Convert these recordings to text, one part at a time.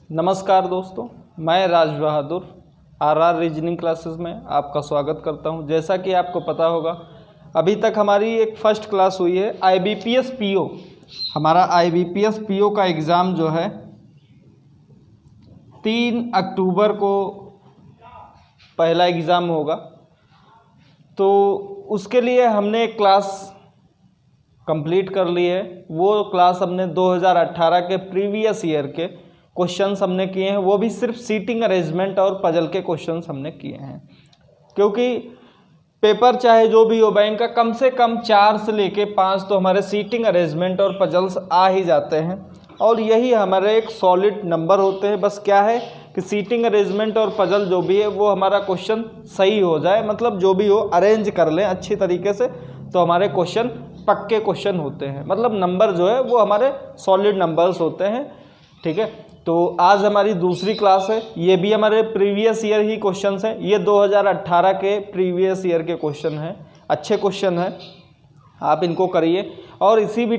नमस्कार दोस्तों, मैं Raj Bahadur are reasoning classes में आपका स्वागत करता हूं। जैसा कि आपको पता होगा, अभी तक हमारी एक फर्स्ट क्लास हुई है IBPS PO। हमारा IBPS PO का एग्ज़ाम जो है 3 अक्टूबर को पहला एग्ज़ाम होगा। तो उसके लिए हमने एक क्लास कंप्लीट कर ली है। वो क्लास हमने 2018 के प्रीवियस ईयर के क्वेश्चंस हमने किए हैं, वो भी सिर्फ सीटिंग अरेंजमेंट और पजल के क्वेश्चंस हमने किए हैं। क्योंकि पेपर चाहे जो भी हो बैंक का, कम से कम 4 से लेके 5 तो हमारे सीटिंग अरेंजमेंट और पजल्स आ ही जाते हैं, और यही हमारे एक सॉलिड नंबर होते हैं। बस क्या है कि सीटिंग अरेंजमेंट और पजल जो भी है वो हमारा क्वेश्चन सही हो जाए, मतलब जो भी हो अरेंज कर लें अच्छी तरीके से, तो हमारे क्वेश्चन पक्के क्वेश्चन होते हैं। मतलब नंबर जो है वो हमारे सॉलिड नंबर्स होते हैं। ठीक है, तो आज हमारी दूसरी क्लास है। ये भी हमारे प्रीवियस ईयर ही क्वेश्चंस हैं। ये 2018 के प्रीवियस ईयर के क्वेश्चन हैं, अच्छे क्वेश्चन हैं, आप इनको करिए। और इसी ही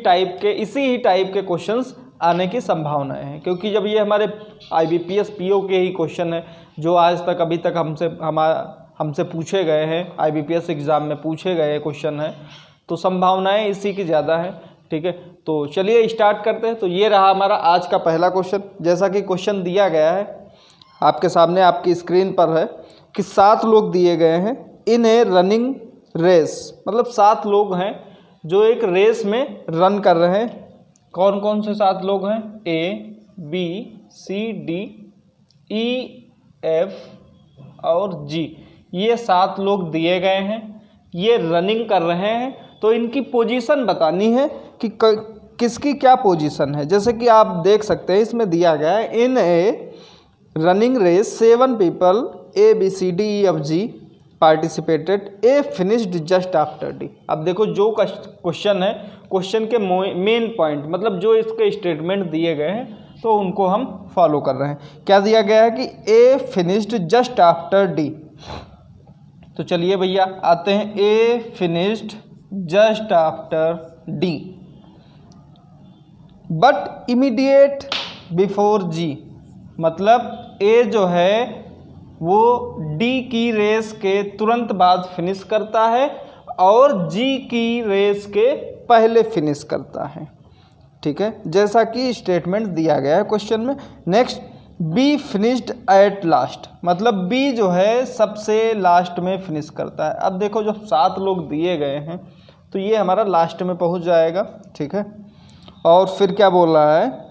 टाइप के क्वेश्चंस आने की संभावनाएं हैं, क्योंकि जब ये हमारे IBPS PO के ही क्वेश्चन हैं जो आज तक अभी तक हमसे पूछे गए हैं, IBPS एग्ज़ाम में पूछे गए क्वेश्चन हैं, तो संभावनाएं इसी की ज़्यादा है। ठीक है, तो चलिए स्टार्ट करते हैं। तो ये रहा हमारा आज का पहला क्वेश्चन। जैसा कि क्वेश्चन दिया गया है आपके सामने, आपकी स्क्रीन पर है कि 7 लोग दिए गए हैं इन ए रनिंग रेस। मतलब 7 लोग हैं जो एक रेस में रन कर रहे हैं। कौन कौन से 7 लोग हैं? A, B, C, D, E, F और G। ये 7 लोग दिए गए हैं, ये रनिंग कर रहे हैं। तो इनकी पोजीशन बतानी है कि किसकी क्या पोजीशन है। जैसे कि आप देख सकते हैं इसमें दिया गया है in a running race 7 people A, B, C, D, E, F, G participated, A finished just after D। अब देखो जो क्वेश्चन है, क्वेश्चन के मेन पॉइंट, मतलब जो इसके स्टेटमेंट दिए गए हैं तो उनको हम फॉलो कर रहे हैं। क्या दिया गया है कि A finished just after D। तो चलिए भैया आते हैं, A finished just after D but immediate before G। मतलब A जो है वो D की रेस के तुरंत बाद फिनिश करता है और G की रेस के पहले फिनिश करता है। ठीक है, जैसा कि स्टेटमेंट दिया गया है क्वेश्चन में। Next, B finished at last. मतलब B जो है सबसे लास्ट में फिनिश करता है। अब देखो जब 7 लोग दिए गए हैं तो ये हमारा लास्ट में पहुंच जाएगा। ठीक है, और फिर क्या बोल रहा है?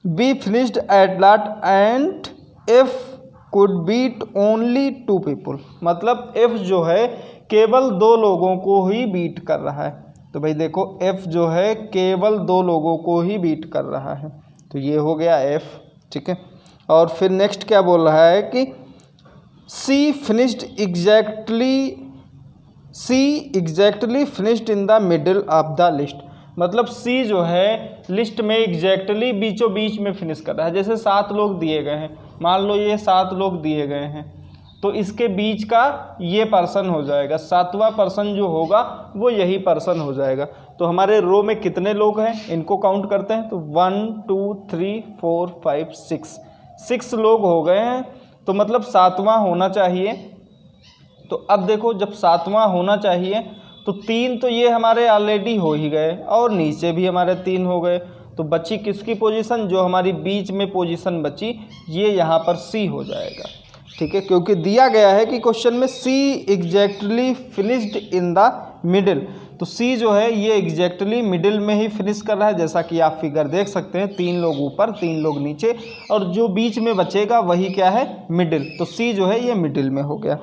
B finished at last and F could beat only 2 people. मतलब F जो है केवल 2 लोगों को ही बीट कर रहा है। तो भाई देखो F जो है केवल 2 लोगों को ही बीट कर रहा है, तो ये हो गया F। ठीक है, और फिर नेक्स्ट क्या बोल रहा है कि C exactly finished in the middle of the list. मतलब C जो है लिस्ट में एग्जैक्टली बीचों बीच में फिनिश कर रहा है। जैसे 7 लोग दिए गए हैं, मान लो ये 7 लोग दिए गए हैं, तो इसके बीच का ये पर्सन हो जाएगा, 7वां पर्सन जो होगा वो यही पर्सन हो जाएगा। तो हमारे रो में कितने लोग हैं इनको काउंट करते हैं। तो 1 2 3 4 5 6 लोग हो गए हैं। तो मतलब 7वां होना चाहिए। तो अब देखो जब 7वां होना चाहिए तो 3 तो ये हमारे ऑलरेडी हो ही गए, और नीचे भी हमारे 3 हो गए। तो बची किसकी पोजीशन? जो हमारी बीच में पोजीशन बची, ये यहाँ पर C हो जाएगा। ठीक है, क्योंकि दिया गया है कि क्वेश्चन में C exactly finished in the middle. तो C जो है ये एग्जैक्टली मिडिल में ही फिनिश कर रहा है। जैसा कि आप फिगर देख सकते हैं, 3 लोग ऊपर 3 लोग नीचे, और जो बीच में बचेगा वही क्या है? मिडिल। तो C जो है ये मिडिल में हो गया।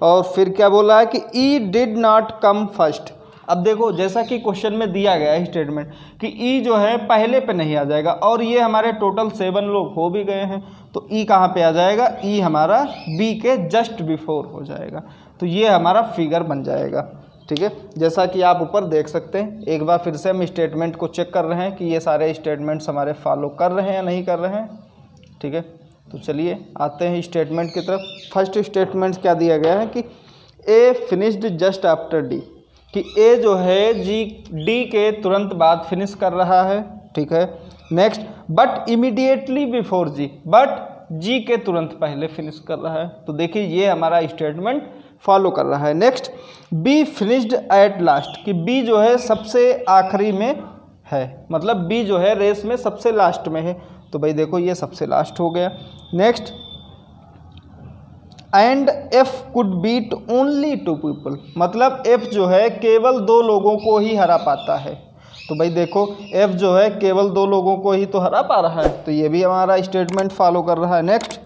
और फिर क्या बोला है कि E did not come first. अब देखो जैसा कि क्वेश्चन में दिया गया है स्टेटमेंट कि E जो है पहले पे नहीं आ जाएगा, और ये हमारे टोटल 7 लोग हो भी गए हैं, तो E कहाँ पे आ जाएगा? E हमारा B के जस्ट बिफोर हो जाएगा। तो ये हमारा फिगर बन जाएगा। ठीक है, जैसा कि आप ऊपर देख सकते हैं। एक बार फिर से हम स्टेटमेंट को चेक कर रहे हैं कि ये सारे स्टेटमेंट्स हमारे फॉलो कर रहे हैं या नहीं कर रहे हैं। ठीक है, तो चलिए आते हैं स्टेटमेंट की तरफ। फर्स्ट स्टेटमेंट क्या दिया गया है कि A finished just after D, कि A जो है D के तुरंत बाद फिनिश कर रहा है। ठीक है, next, but immediately before G, but G के तुरंत पहले फिनिश कर रहा है। तो देखिए ये हमारा स्टेटमेंट फॉलो कर रहा है। Next, be finished at last, कि बी जो है सबसे आखिरी में है, मतलब बी जो है रेस में सबसे लास्ट में है। तो भाई देखो ये सबसे लास्ट हो गया। Next, and f could beat only 2 people, मतलब एफ जो है केवल 2 लोगों को ही हरा पाता है। तो भाई देखो एफ जो है केवल 2 लोगों को ही तो हरा पा रहा है, तो ये भी हमारा स्टेटमेंट फॉलो कर रहा है। Next,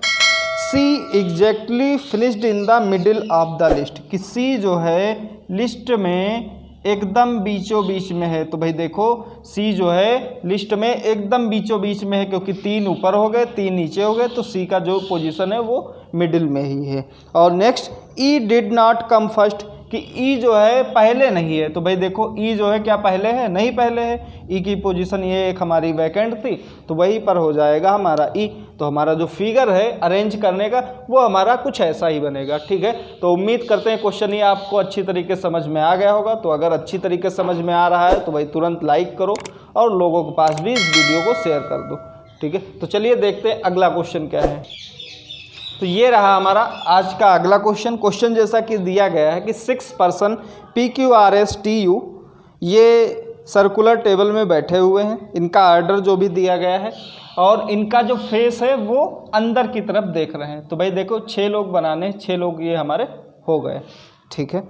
C exactly finished in the middle of the list, कि सी जो है लिस्ट में एकदम बीचों बीच में है। तो भाई देखो सी जो है लिस्ट में एकदम बीचों बीच में है, क्योंकि 3 ऊपर हो गए 3 नीचे हो गए, तो सी का जो पोजीशन है वो मिडिल में ही है। और next, E did not come first, कि ई जो है पहले नहीं है। तो भाई देखो ई जो है क्या पहले है? नहीं पहले है। ई की पोजीशन ये एक हमारी वैकेंट थी, तो वहीं पर हो जाएगा हमारा ई। तो हमारा जो फिगर है अरेंज करने का वो हमारा कुछ ऐसा ही बनेगा। ठीक है, तो उम्मीद करते हैं क्वेश्चन ये आपको अच्छी तरीके समझ में आ गया होगा। तो अगर अच्छी तरीके समझ में आ रहा है तो भाई तुरंत लाइक करो और लोगों के पास भी इस वीडियो को शेयर कर दो। ठीक है, तो चलिए देखते हैं अगला क्वेश्चन क्या है। तो ये रहा हमारा आज का अगला क्वेश्चन। क्वेश्चन जैसा कि दिया गया है कि 6 पर्सन PQRSTU ये सर्कुलर टेबल में बैठे हुए हैं, इनका ऑर्डर जो भी दिया गया है और इनका जो फेस है वो अंदर की तरफ देख रहे हैं। तो भाई देखो 6 लोग बनाने, 6 लोग ये हमारे हो गए। ठीक है,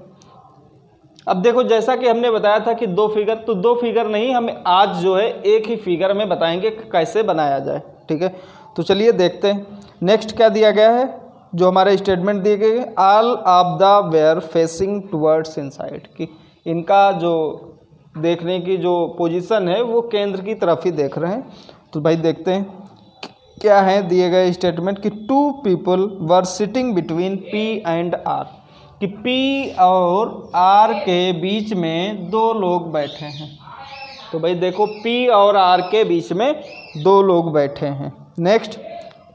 अब देखो जैसा कि हमने बताया था कि 2 फिगर, तो 2 फिगर नहीं, हम आज जो है एक ही फिगर में बताएंगे कैसे बनाया जाए। ठीक है, तो चलिए देखते हैं। नेक्स्ट क्या दिया गया है, जो हमारे स्टेटमेंट दिए गए, all of the were facing towards inside, कि इनका जो देखने की जो पोजीशन है वो केंद्र की तरफ ही देख रहे हैं। तो भाई देखते हैं क्या है दिए गए स्टेटमेंट कि 2 people were sitting between P and R, कि P और R के बीच में 2 लोग बैठे हैं। तो भाई देखो P और R के बीच में 2 लोग बैठे हैं। Next,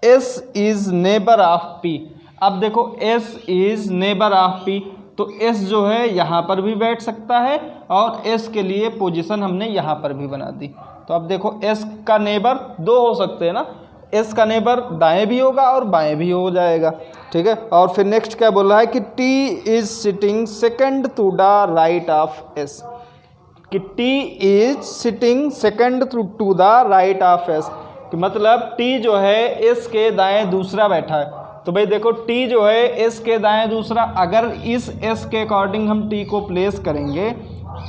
S is neighbour of P, अब देखो S is neighbour of P, तो S जो है यहाँ पर भी बैठ सकता है और S के लिए पोजीशन हमने यहाँ पर भी बना दी। तो अब देखो S का नेबर 2 हो सकते हैं ना, S का नेबर दाएं भी होगा और बाएं भी हो जाएगा। ठीक है, और फिर नेक्स्ट क्या बोल रहा है कि T is sitting second to the right of S, कि T is sitting second to the right of S, कि मतलब T जो है S के दाएं दूसरा बैठा है। तो भाई देखो T जो है S के दाएं दूसरा, अगर इस S के अकॉर्डिंग हम T को प्लेस करेंगे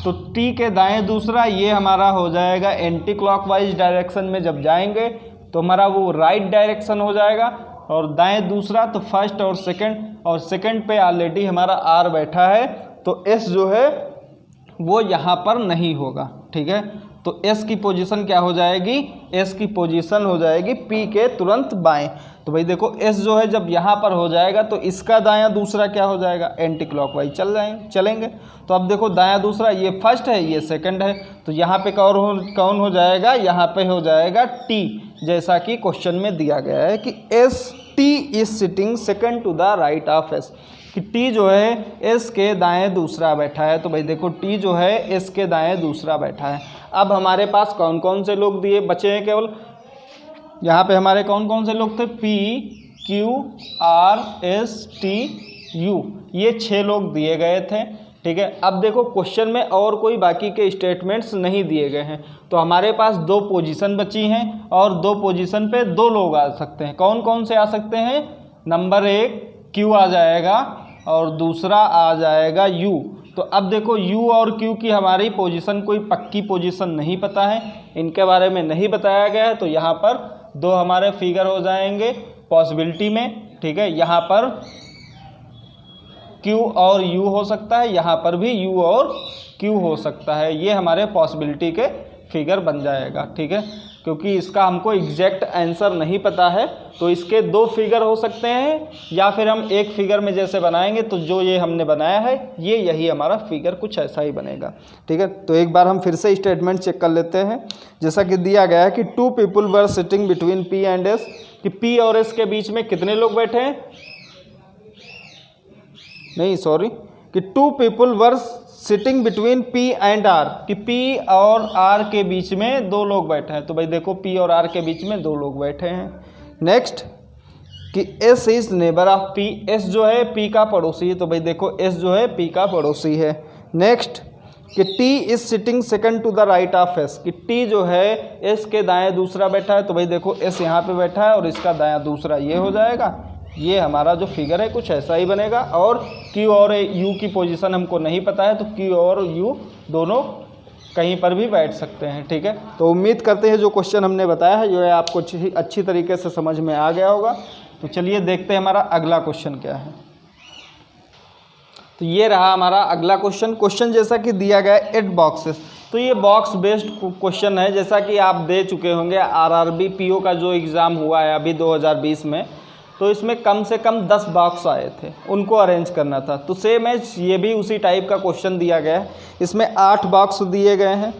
तो T के दाएं दूसरा ये हमारा हो जाएगा एंटी क्लॉकवाइज डायरेक्शन में जब जाएंगे तो हमारा वो राइट डायरेक्शन हो जाएगा, और दाएं दूसरा तो फर्स्ट और सेकंड पे ऑलरेडी हमारा R बैठा है, तो S जो है वो यहाँ पर नहीं होगा। ठीक है, तो S की पोजीशन क्या हो जाएगी? S की पोजीशन हो जाएगी P के तुरंत बाएं। तो भाई देखो S जो है जब यहाँ पर हो जाएगा तो इसका दायां दूसरा क्या हो जाएगा? एंटी क्लॉकवाइज चलेंगे। तो अब देखो दायां दूसरा ये फर्स्ट है ये सेकंड है, तो यहाँ पे कौन हो जाएगा? यहाँ पे हो जाएगा T, जैसा कि क्वेश्चन में दिया गया है कि T is sitting second to the right of S, कि T जो है S के दाएं दूसरा बैठा है। तो भाई देखो T जो है S के दाएं दूसरा बैठा है। अब हमारे पास कौन कौन से लोग दिए बचे हैं? केवल यहाँ पे हमारे कौन कौन से लोग थे? P Q R S T U, ये 6 लोग दिए गए थे। ठीक है, अब देखो क्वेश्चन में और कोई बाकी के स्टेटमेंट्स नहीं दिए गए हैं, तो हमारे पास 2 पोजीशन बची हैं और 2 पोजीशन पे 2 लोग आ सकते हैं। कौन कौन से आ सकते हैं? नंबर 1 Q आ जाएगा और दूसरा आ जाएगा U। तो अब देखो U और Q की हमारी पोजीशन कोई पक्की पोजीशन नहीं पता है, इनके बारे में नहीं बताया गया है, तो यहाँ पर 2 हमारे फिगर हो जाएंगे पॉसिबिलिटी में। ठीक है, यहाँ पर Q और U हो सकता है, यहाँ पर भी U और Q हो सकता है, ये हमारे पॉसिबिलिटी के फिगर बन जाएगा। ठीक है, क्योंकि इसका हमको एग्जैक्ट आंसर नहीं पता है, तो इसके 2 फिगर हो सकते हैं, या फिर हम एक फिगर में जैसे बनाएंगे तो जो ये हमने बनाया है यही हमारा फिगर कुछ ऐसा ही बनेगा। ठीक है, तो एक बार हम फिर से स्टेटमेंट चेक कर लेते हैं। जैसा कि दिया गया है कि 2 people were sitting between P and S, कि P और S के बीच में कितने लोग बैठे हैं? नहीं सॉरी, कि 2 people were sitting between P and R, कि P और R के बीच में दो लोग बैठे हैं। तो भाई देखो P और R के बीच में दो लोग बैठे हैं। नेक्स्ट कि S is neighbour of P, S जो है P का पड़ोसी है। तो भाई देखो S जो है P का पड़ोसी है। नेक्स्ट कि T is sitting second to the right of S, कि T जो है S के दाएं दूसरा बैठा है। तो भाई देखो S यहाँ पे बैठा है और इसका दायां दूसरा, ये हो जाएगा। ये हमारा जो फिगर है कुछ ऐसा ही बनेगा। और Q और U की पोजीशन हमको नहीं पता है, तो Q और U दोनों कहीं पर भी बैठ सकते हैं। ठीक है, तो उम्मीद करते हैं जो क्वेश्चन हमने बताया है जो है आपको अच्छी तरीके से समझ में आ गया होगा। तो चलिए देखते हैं हमारा अगला क्वेश्चन क्या है। तो ये रहा हमारा अगला क्वेश्चन। क्वेश्चन जैसा कि दिया गया है 8 बॉक्सेस। तो ये बॉक्स बेस्ड क्वेश्चन है, जैसा कि आप दे चुके होंगे RRB PO का जो एग्ज़ाम हुआ है अभी 2020 में। तो इसमें कम से कम 10 बॉक्स आए थे, उनको अरेंज करना था। तो सेम है, ये भी उसी टाइप का क्वेश्चन दिया गया है। इसमें 8 बॉक्स दिए गए हैं,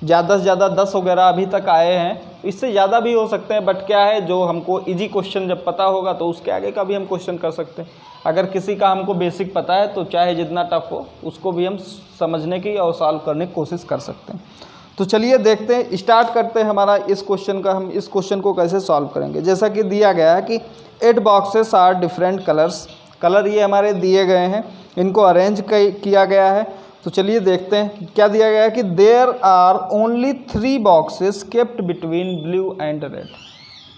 ज़्यादा से ज़्यादा 10 वगैरह अभी तक आए हैं, इससे ज़्यादा भी हो सकते हैं। बट क्या है, जो हमको इजी क्वेश्चन जब पता होगा तो उसके आगे का भी हम क्वेश्चन कर सकते हैं। अगर किसी का हमको बेसिक पता है तो चाहे जितना टफ हो उसको भी हम समझने की और सॉल्व करने की कोशिश कर सकते हैं। तो चलिए देखते हैं, स्टार्ट करते हैं हमारा इस क्वेश्चन का। हम इस क्वेश्चन को कैसे सॉल्व करेंगे। जैसा कि दिया गया है कि 8 boxes are different colours, colour ये हमारे दिए गए हैं, इनको अरेंज किया गया है। तो चलिए देखते हैं क्या दिया गया है कि there are only 3 boxes kept between blue and red,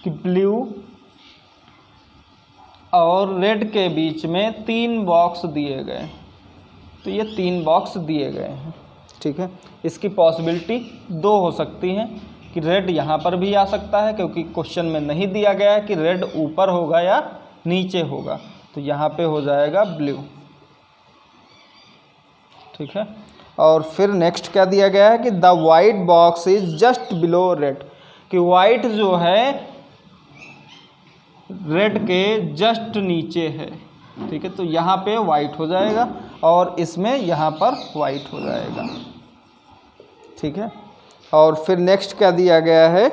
कि ब्लू और रेड के बीच में 3 बॉक्स दिए गए। तो ये 3 बॉक्स दिए गए हैं। ठीक है, इसकी पॉसिबिलिटी 2 हो सकती हैं कि रेड यहाँ पर भी आ सकता है, क्योंकि क्वेश्चन में नहीं दिया गया है कि रेड ऊपर होगा या नीचे होगा। तो यहाँ पे हो जाएगा ब्लू। ठीक है, और फिर नेक्स्ट क्या दिया गया है कि the white box is just below red, कि वाइट जो है रेड के जस्ट नीचे है। ठीक है, तो यहाँ पे वाइट हो जाएगा और इसमें यहाँ पर वाइट हो जाएगा। ठीक है, और फिर नेक्स्ट क्या दिया गया है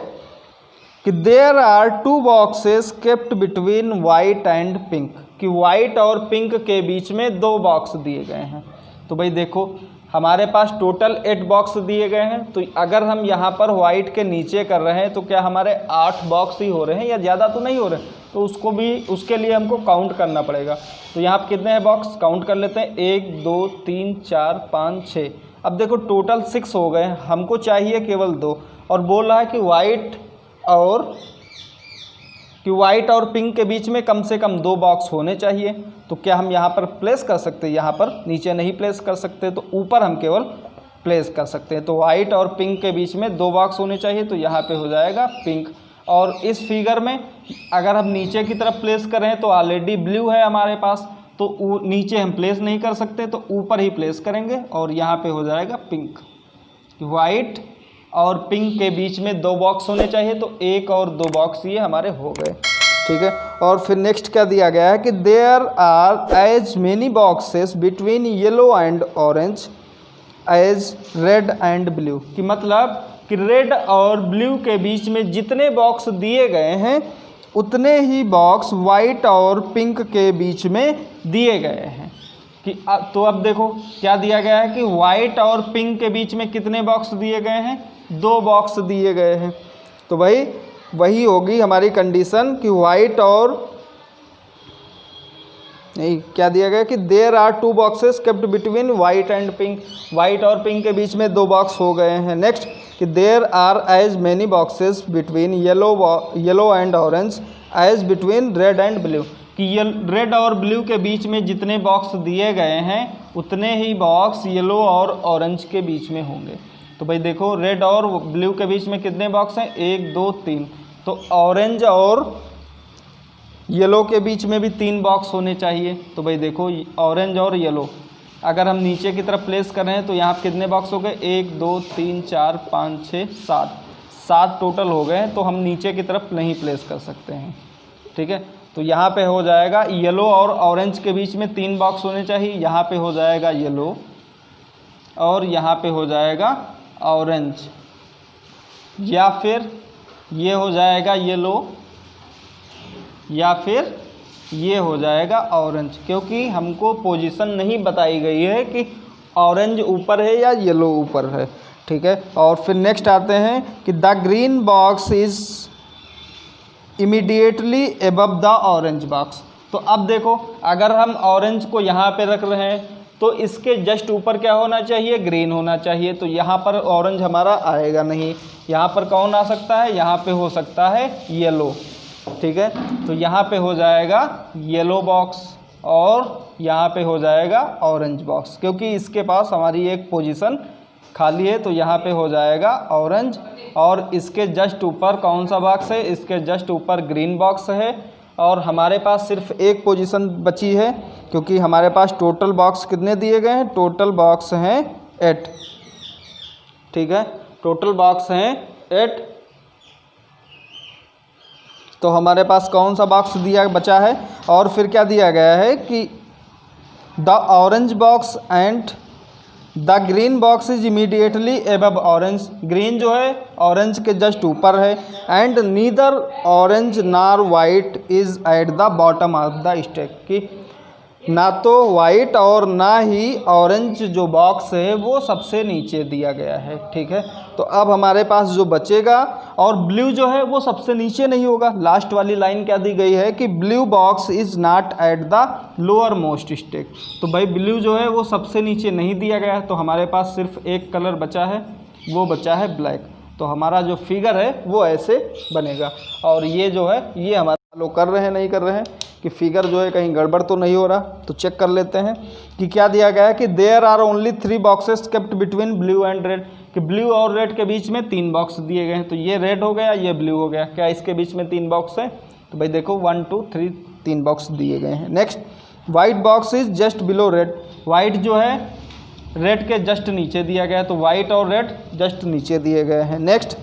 कि there are 2 boxes kept between white and pink, कि वाइट और पिंक के बीच में 2 बॉक्स दिए गए हैं। तो भाई देखो हमारे पास टोटल 8 बॉक्स दिए गए हैं। तो अगर हम यहाँ पर वाइट के नीचे कर रहे हैं तो क्या हमारे 8 बॉक्स ही हो रहे हैं या ज़्यादा तो नहीं हो रहे, तो उसके लिए हमको काउंट करना पड़ेगा। तो यहाँ पर कितने हैं बॉक्स, काउंट कर लेते हैं। 1 2 3 4 5 6। अब देखो टोटल 6 हो गए, हमको चाहिए केवल 2। और बोल रहा है कि वाइट और पिंक के बीच में कम से कम 2 बॉक्स होने चाहिए। तो क्या हम यहाँ पर प्लेस कर सकते हैं, यहाँ पर नीचे नहीं प्लेस कर सकते, तो ऊपर हम केवल प्लेस कर सकते हैं। तो वाइट और पिंक के बीच में 2 बॉक्स होने चाहिए, तो यहाँ पे हो जाएगा पिंक। और इस फिगर में अगर हम नीचे की तरफ प्लेस करें तो ऑलरेडी ब्लू है हमारे पास, तो नीचे हम प्लेस नहीं कर सकते, तो ऊपर ही प्लेस करेंगे और यहाँ पे हो जाएगा पिंक। वाइट और पिंक के बीच में 2 बॉक्स होने चाहिए, तो 1 और 2 बॉक्स ये हमारे हो गए। ठीक है, और फिर नेक्स्ट क्या दिया गया है कि there are as many boxes between yellow and orange as red and blue, कि मतलब कि रेड और ब्लू के बीच में जितने बॉक्स दिए गए हैं उतने ही बॉक्स वाइट और पिंक के बीच में दिए गए हैं। कि तो अब देखो क्या दिया गया है कि वाइट और पिंक के बीच में कितने बॉक्स दिए गए हैं, 2 बॉक्स दिए गए हैं। तो भाई वही होगी हमारी कंडीशन कि वाइट और नहीं, क्या दिया गया कि there are 2 boxes kept between white and pink, white और पिंक के बीच में 2 बॉक्स हो गए हैं। नेक्स्ट कि there are as many boxes between yellow and orange as between red and blue, कि रेड और ब्लू के बीच में जितने बॉक्स दिए गए हैं उतने ही बॉक्स येलो और ऑरेंज के बीच में होंगे। तो भाई देखो रेड और ब्लू के बीच में कितने बॉक्स हैं, 1 2 3, तो ऑरेंज और येलो के बीच में भी 3 बॉक्स होने चाहिए। तो भाई देखो ऑरेंज और येलो अगर हम नीचे की तरफ प्लेस कर रहे हैं तो यहाँ कितने बॉक्स हो गए, 1 2 3 4 5 6 7 टोटल हो गए। तो हम नीचे की तरफ नहीं प्लेस कर सकते हैं। ठीक है, तो यहाँ पे हो जाएगा येलो और ऑरेंज के बीच में 3 बॉक्स होने चाहिए। यहाँ पे हो जाएगा येलो और यहाँ पे हो जाएगा ऑरेंज, या फिर ये हो जाएगा येलो या फिर ये हो जाएगा ऑरेंज, क्योंकि हमको पोजीशन नहीं बताई गई है कि ऑरेंज ऊपर है या येलो ऊपर है, ठीक है। और फिर नेक्स्ट आते हैं कि the green box is immediately above the orange box. तो अब देखो, अगर हम ऑरेंज को यहाँ पे रख रहे हैं तो इसके जस्ट ऊपर क्या होना चाहिए, ग्रीन होना चाहिए। तो यहाँ पर ऑरेंज हमारा आएगा नहीं, यहाँ पर कौन आ सकता है, यहाँ पे हो सकता है येलो, ठीक है। तो यहाँ पे हो जाएगा येलो बॉक्स और यहाँ पे हो जाएगा ऑरेंज बॉक्स, क्योंकि इसके पास हमारी एक पोजीशन खाली है। तो यहाँ पे हो जाएगा ऑरेंज और इसके जस्ट ऊपर कौन सा बॉक्स है, इसके जस्ट ऊपर ग्रीन बॉक्स है। और हमारे पास सिर्फ एक पोजीशन बची है, क्योंकि हमारे पास टोटल बॉक्स कितने दिए गए हैं, टोटल बॉक्स हैं 8, ठीक है। टोटल बॉक्स हैं 8। तो हमारे पास कौन सा बॉक्स दिया बचा है, और फिर क्या दिया गया है कि the orange box and the green box is immediately above orange. Green जो है ऑरेंज के जस्ट ऊपर है, एंड नीदर ऑरेंज नार white is at the bottom of the stack, कि ना तो वाइट और ना ही ऑरेंज जो बॉक्स है वो सबसे नीचे दिया गया है, ठीक है। तो अब हमारे पास जो बचेगा, और ब्लू जो है वो सबसे नीचे नहीं होगा। लास्ट वाली लाइन क्या दी गई है कि blue box is not at the lowermost stack. तो भाई ब्लू जो है वो सबसे नीचे नहीं दिया गया है। तो हमारे पास सिर्फ एक कलर बचा है, वो बचा है ब्लैक। तो हमारा जो फिगर है वो ऐसे बनेगा। और ये जो है ये हमारा लोग कर रहे हैं नहीं कर रहे हैं कि फिगर जो है कहीं गड़बड़ तो नहीं हो रहा। तो चेक कर लेते हैं कि क्या दिया गया है कि there are only 3 boxes kept between blue and red, कि ब्लू और रेड के बीच में 3 बॉक्स दिए गए हैं। तो ये रेड हो गया, ये ब्लू हो गया। क्या इसके बीच में 3 बॉक्स हैं? तो भाई देखो 1 2 3 3 बॉक्स दिए गए हैं। Next, white box is just below red. White जो है रेड के जस्ट नीचे दिया गया है। तो वाइट और रेड जस्ट नीचे दिए गए हैं। नेक्स्ट,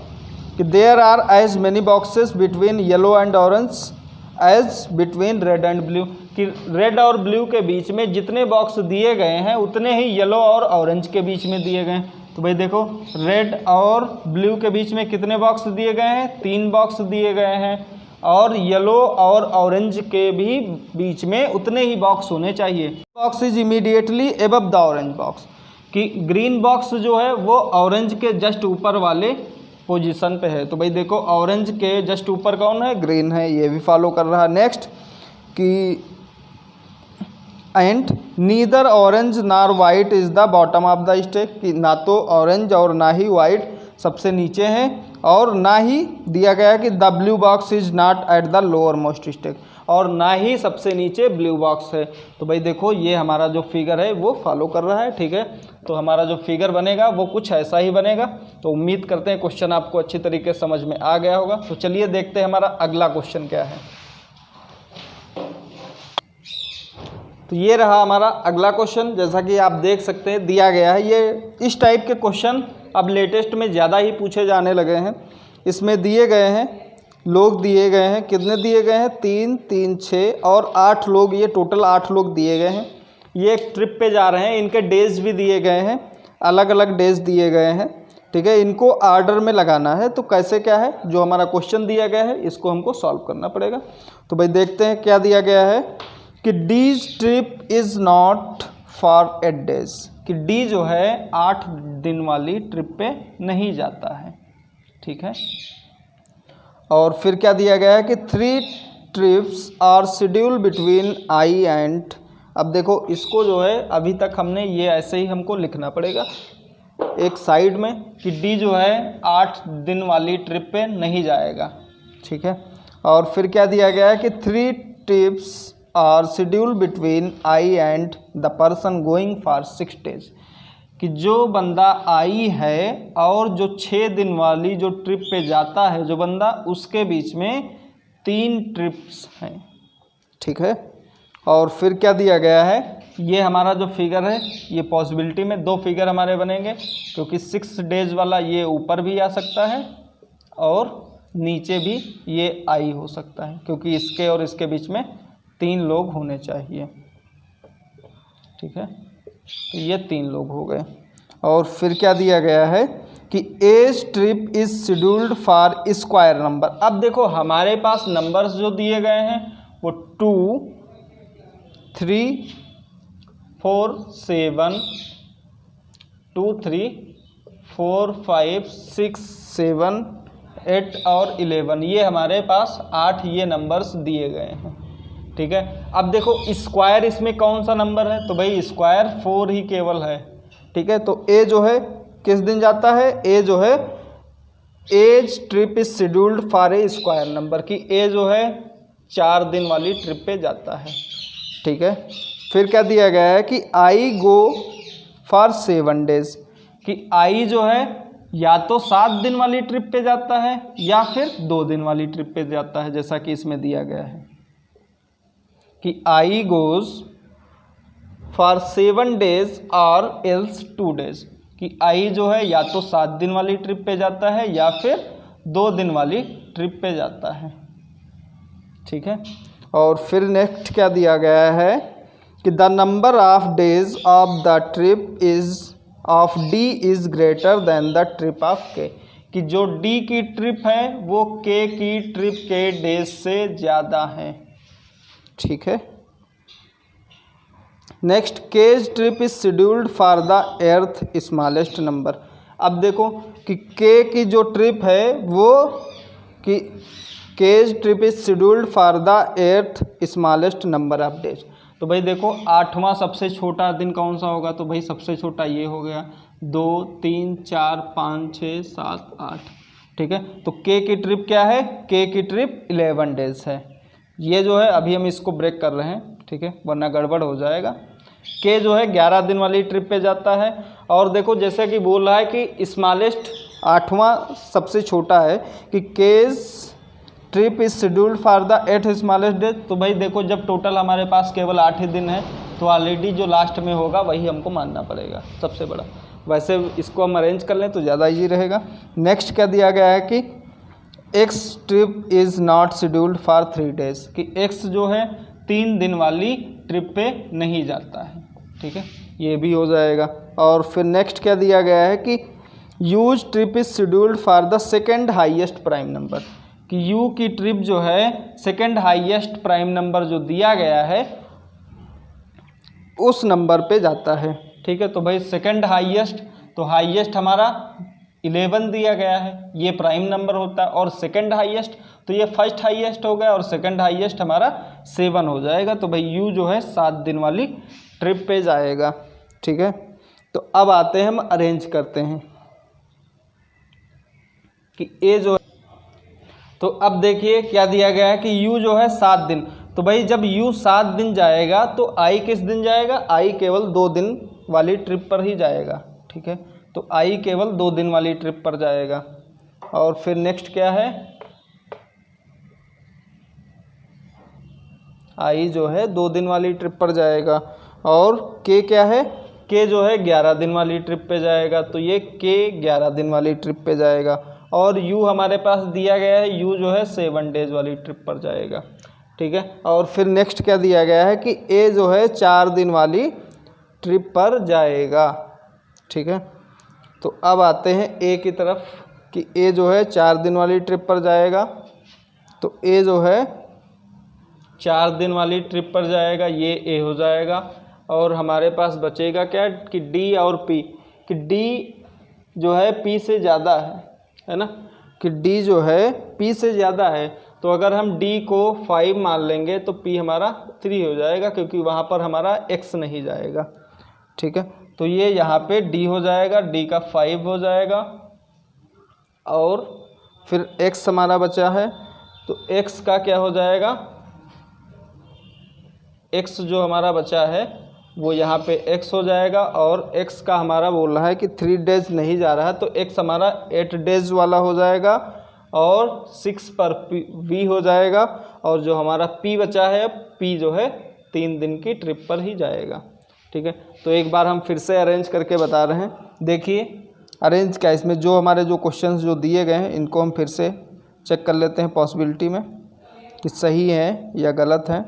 कि there are as many boxes between yellow and orange as between red and blue, कि रेड और ब्लू के बीच में जितने बॉक्स दिए गए हैं उतने ही येलो और ऑरेंज के बीच में दिए गए हैं। तो भाई देखो रेड और ब्लू के बीच में कितने बॉक्स दिए गए हैं? 3 बॉक्स दिए गए हैं। और येलो और ऑरेंज के भी बीच में उतने ही बॉक्स होने चाहिए। Box is immediately above the orange box, कि ग्रीन बॉक्स जो है वो ऑरेंज के जस्ट ऊपर वाले पोजीशन पे है। तो भाई देखो ऑरेंज के जस्ट ऊपर कौन है? ग्रीन है, ये भी फॉलो कर रहा है। नेक्स्ट, कि एंड नीदर ऑरेंज नार white is the bottom of the stack, कि ना तो ऑरेंज और ना ही वाइट सबसे नीचे हैं, और ना ही दिया गया है कि the blue box is not at the lower most stack, और ना ही सबसे नीचे ब्लू बॉक्स है। तो भाई देखो ये हमारा जो फिगर है वो फॉलो कर रहा है, ठीक है। तो हमारा जो फिगर बनेगा वो कुछ ऐसा ही बनेगा। तो उम्मीद करते हैं क्वेश्चन आपको अच्छी तरीके से समझ में आ गया होगा। तो चलिए देखते हैं हमारा अगला क्वेश्चन क्या है। तो ये रहा हमारा अगला क्वेश्चन। जैसा कि आप देख सकते हैं दिया गया है, ये इस टाइप के क्वेश्चन अब लेटेस्ट में ज़्यादा ही पूछे जाने लगे हैं। इसमें दिए गए हैं लोग, दिए गए हैं कितने दिए गए हैं? 3 3 6 और 8 लोग, ये टोटल 8 लोग दिए गए हैं। ये एक ट्रिप पे जा रहे हैं, इनके डेज भी दिए गए हैं, अलग अलग डेज दिए गए हैं, ठीक है। इनको आर्डर में लगाना है। तो कैसे क्या है, जो हमारा क्वेश्चन दिया गया है इसको हमको सॉल्व करना पड़ेगा। तो भाई देखते हैं क्या दिया गया है कि D's trip is not for 8 days, कि डी जो है 8 दिन वाली ट्रिप पे नहीं जाता है, ठीक है। और फिर क्या दिया गया है कि 3 trips are schedule between I and, अब देखो इसको जो है अभी तक हमने ये ऐसे ही हमको लिखना पड़ेगा एक साइड में कि डी जो है 8 दिन वाली ट्रिप पे नहीं जाएगा, ठीक है। और फिर क्या दिया गया है कि 3 trips are schedule between I and the person going for 6 days, कि जो बंदा आई है और जो 6 दिन वाली जो ट्रिप पे जाता है जो बंदा, उसके बीच में 3 ट्रिप्स हैं, ठीक है। और फिर क्या दिया गया है, ये हमारा जो फिगर है ये पॉसिबिलिटी में 2 फिगर हमारे बनेंगे, क्योंकि 6 डेज वाला ये ऊपर भी आ सकता है और नीचे भी ये आई हो सकता है, क्योंकि इसके और इसके बीच में 3 लोग होने चाहिए, ठीक है। तो ये 3 लोग हो गए। और फिर क्या दिया गया है कि A's trip is scheduled for square number. अब देखो हमारे पास नंबर्स जो दिए गए हैं वो 2 3 4 7 2 3 4 5 6 7 8 और 11, ये हमारे पास 8 ये नंबर्स दिए गए हैं। ठीक है, अब देखो स्क्वायर इसमें कौन सा नंबर है, तो भाई स्क्वायर 4 ही केवल है। ठीक है, तो ए जो है किस दिन जाता है, ए जो है A's trip is scheduled for a square number, की ए जो है 4 दिन वाली ट्रिप पे जाता है। ठीक है, फिर क्या दिया गया है कि आई गो फॉर 7 डेज, कि आई जो है या तो 7 दिन वाली ट्रिप पे जाता है या फिर 2 दिन वाली ट्रिप पे जाता है, जैसा कि इसमें दिया गया है कि आई गोज फॉर 7 डेज और एल्स 2 डेज, कि आई जो है या तो 7 दिन वाली ट्रिप पे जाता है या फिर 2 दिन वाली ट्रिप पे जाता है। ठीक है, और फिर नेक्स्ट क्या दिया गया है कि the number of days of the trip is of D is greater than the trip of के, कि जो डी की ट्रिप है वो के की ट्रिप के डेज से ज़्यादा है। ठीक है, next K's trip is scheduled for the eighth smallest number. अब देखो कि के की जो ट्रिप है वो कि K's trip is scheduled for the eighth smallest number of days, तो भाई देखो 8वां सबसे छोटा दिन कौन सा होगा, तो भाई सबसे छोटा ये हो गया 2 3 4 5 6 7 8। ठीक है, तो के की ट्रिप क्या है, के की ट्रिप 11 डेज है। ये जो है अभी हम इसको ब्रेक कर रहे हैं, ठीक है, वरना गड़बड़ हो जाएगा। के जो है 11 दिन वाली ट्रिप पे जाता है, और देखो जैसे कि बोल रहा है कि स्मॉलेस्ट 8वां सबसे छोटा है कि K's trip is scheduled for the 8 smallest days, तो भाई देखो जब टोटल हमारे पास केवल 8 ही दिन है तो ऑलरेडी जो लास्ट में होगा वही हमको मानना पड़ेगा सबसे बड़ा। वैसे इसको हम अरेंज कर लें तो ज़्यादा ईजी रहेगा। नेक्स्ट क्या दिया गया है कि x trip is not scheduled for 3 days, कि एक्स जो है 3 दिन वाली ट्रिप पे नहीं जाता है। ठीक है, ये भी हो जाएगा। और फिर नेक्स्ट क्या दिया गया है कि use trip is scheduled for the second highest prime number, कि यू की ट्रिप जो है सेकेंड हाईएस्ट प्राइम नंबर जो दिया गया है उस नंबर पे जाता है। ठीक है, तो भाई सेकेंड हाईएस्ट, तो हाईएस्ट हमारा 11 दिया गया है, ये प्राइम नंबर होता है, और सेकेंड हाईएस्ट तो ये फर्स्ट हाईएस्ट हो गया और सेकेंड हाईएस्ट हमारा 7 हो जाएगा। तो भाई यू जो है 7 दिन वाली ट्रिप पे जाएगा। ठीक है, तो अब आते हैं हम अरेंज करते हैं कि ए जो, तो अब देखिए क्या दिया गया है कि u जो है 7 दिन, तो भाई जब u 7 दिन जाएगा तो i किस दिन जाएगा, i केवल 2 दिन वाली ट्रिप पर ही जाएगा। ठीक है, तो i केवल 2 दिन वाली ट्रिप पर जाएगा। और फिर नेक्स्ट क्या है, i जो है 2 दिन वाली ट्रिप पर जाएगा। और k क्या है, k जो है 11 दिन वाली ट्रिप पे जाएगा, तो ये k 11 दिन वाली ट्रिप पे जाएगा। और u हमारे पास दिया गया है, u जो है 7 डेज वाली ट्रिप पर जाएगा। ठीक है, और फिर नेक्स्ट क्या दिया गया है कि a जो है 4 दिन वाली ट्रिप पर जाएगा। ठीक है, तो अब आते हैं a की तरफ कि a जो है 4 दिन वाली ट्रिप पर जाएगा, तो a जो है 4 दिन वाली ट्रिप पर जाएगा, ये a हो जाएगा। और हमारे पास बचेगा क्या कि d और p, कि d जो है p से ज़्यादा है ना, कि d जो है p से ज़्यादा है, तो अगर हम d को 5 मान लेंगे तो p हमारा 3 हो जाएगा, क्योंकि वहाँ पर हमारा x नहीं जाएगा। ठीक है, तो ये यहाँ पे d हो जाएगा, d का 5 हो जाएगा। और फिर x हमारा बचा है, तो x का क्या हो जाएगा, x जो हमारा बचा है वो यहाँ पे x हो जाएगा। और x का हमारा बोल रहा है कि 3 डेज नहीं जा रहा है, तो x हमारा 8 डेज वाला हो जाएगा और 6 पर v हो जाएगा। और जो हमारा p बचा है, p जो है 3 दिन की ट्रिप पर ही जाएगा। ठीक है, तो एक बार हम फिर से अरेंज करके बता रहे हैं। देखिए अरेंज क्या, इसमें जो हमारे जो क्वेश्चंस जो दिए गए हैं इनको हम फिर से चेक कर लेते हैं पॉसिबिलिटी में कि सही है या गलत है।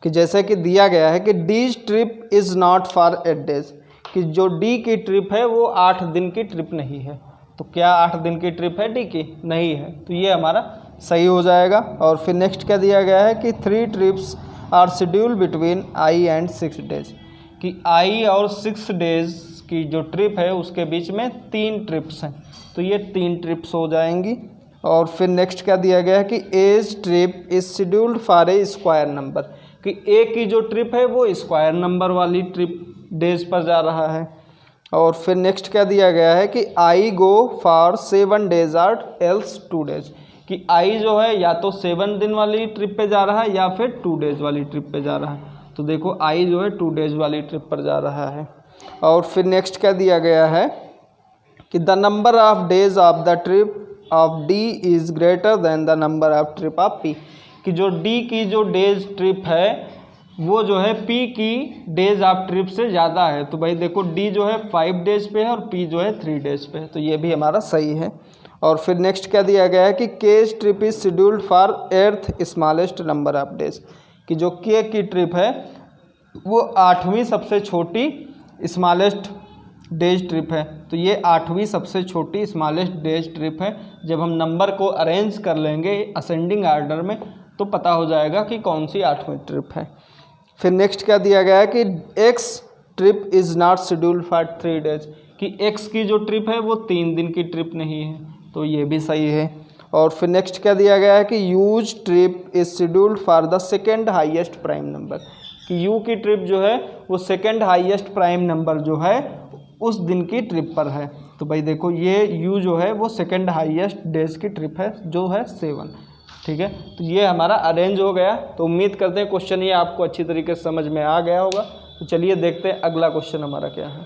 कि जैसे कि दिया गया है कि D trip is not for 8 days, कि जो डी की ट्रिप है वो 8 दिन की ट्रिप नहीं है। तो क्या 8 दिन की ट्रिप है डी की? नहीं है, तो ये हमारा सही हो जाएगा। और फिर नेक्स्ट क्या दिया गया है कि 3 trips are schedule between I and 6 days, कि आई और 6 डेज की जो ट्रिप है उसके बीच में 3 ट्रिप्स हैं, तो ये 3 ट्रिप्स हो जाएंगी। और फिर नेक्स्ट क्या दिया गया है कि A's trip is scheduled for a square number, कि ए की जो ट्रिप है वो स्क्वायर नंबर वाली ट्रिप डेज पर जा रहा है। और फिर नेक्स्ट क्या दिया गया है कि I go for 7 days or else 2 days, कि आई जो है या तो 7 दिन वाली ट्रिप पे जा रहा है या फिर 2 डेज वाली ट्रिप पे जा रहा है। तो देखो आई जो है 2 डेज वाली ट्रिप पर जा रहा है। और फिर नेक्स्ट क्या दिया गया है कि the number of days of the trip of D is greater than the number of trip of P, कि जो डी की जो डेज ट्रिप है वो जो है पी की डेज ऑफ ट्रिप से ज़्यादा है। तो भाई देखो डी जो है 5 डेज पे है और पी जो है 3 डेज पे है, तो ये भी हमारा सही है। और फिर नेक्स्ट क्या दिया गया है कि K's trip is scheduled for 8th smallest number of days, कि जो के की ट्रिप है वो 8वीं सबसे छोटी स्मॉलेस्ट डेज ट्रिप है। तो ये 8वीं सबसे छोटी स्मॉलेस्ट डेज ट्रिप है। जब हम नंबर को अरेंज कर लेंगे असेंडिंग आर्डर में तो पता हो जाएगा कि कौन सी 8वीं ट्रिप है। फिर नेक्स्ट क्या दिया गया है कि x trip is not scheduled for 3 days, कि एक्स की जो ट्रिप है वो 3 दिन की ट्रिप नहीं है, तो ये भी सही है। और फिर नेक्स्ट क्या दिया गया है कि use trip is scheduled for the second highest prime number, कि यू की ट्रिप जो है वो सेकेंड हाईएस्ट प्राइम नंबर जो है उस दिन की ट्रिप पर है। तो भाई देखो ये यू जो है वो सेकेंड हाईएस्ट डेज की ट्रिप है जो है 7, ठीक है। तो ये हमारा अरेंज हो गया। तो उम्मीद करते हैं क्वेश्चन ये आपको अच्छी तरीके से समझ में आ गया होगा। तो चलिए देखते हैं अगला क्वेश्चन हमारा क्या है।